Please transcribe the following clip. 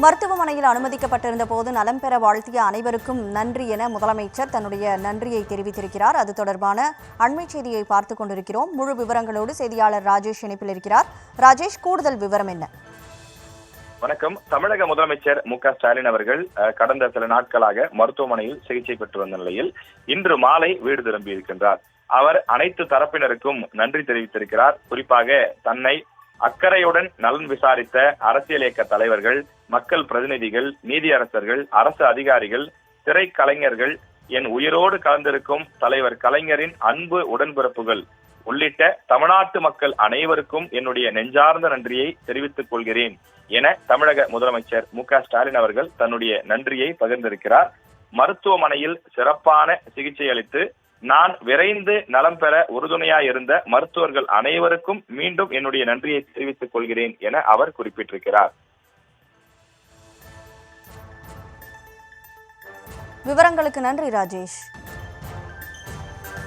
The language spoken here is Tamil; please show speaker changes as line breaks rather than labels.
மருத்துவமனையில் அனுமதிக்கப்பட்டிருந்த போது நலம் பெற வாழ்த்திய அனைவருக்கும் நன்றி என முதலமைச்சர் தன்னுடைய நன்றியை தெரிவித்திருக்கிறார். அது தொடர்பான அண்மை செய்தியை பார்த்துக் கொண்டிருக்கிறோம். முழு விவரங்களோடு செய்தியாளர் ராஜேஷ் இணைப்பில் இருக்கிறார். ராஜேஷ், கூடுதல் விவரம் என்ன?
வணக்கம். தமிழக முதலமைச்சர் மு.க.ஸ்டாலின் அவர்கள் கடந்த சில நாட்களாக மருத்துவமனையில் சிகிச்சை பெற்று வந்த நிலையில் இன்று மாலை வீடு திரும்பியிருக்கின்றார். அவர் அனைத்து தரப்பினருக்கும் நன்றி தெரிவித்திருக்கிறார். குறிப்பாக தன்னை அக்கறையுடன் நலன் விசாரித்த அரசியல் இயக்க தலைவர்கள், மக்கள் பிரதிநிதிகள், நீதியரசர்கள், அரசு அதிகாரிகள், திரைக்கலைஞர்கள், என் உயிரோடு கலந்திருக்கும் தலைவர் கலைஞரின் அன்பு உடன்பிறப்புகள் உள்ளிட்ட தமிழ்நாட்டு மக்கள் அனைவருக்கும் என்னுடைய நெஞ்சார்ந்த நன்றியை தெரிவித்துக் கொள்கிறேன் என தமிழக முதலமைச்சர் மு.க.ஸ்டாலின் அவர்கள் தன்னுடைய நன்றியை பகிர்ந்திருக்கிறார். மருத்துவமனையில் சிறப்பான சிகிச்சை அளித்து நான் விரைந்து நலம் பெற உறுதுணையாய் இருந்த மருத்துவர்கள் அனைவருக்கும் மீண்டும் என்னுடைய நன்றியை தெரிவித்துக் கொள்கிறேன் என அவர் குறிப்பிட்டிருக்கிறார்.
விவரங்களுக்கு நன்றி ராஜேஷ்.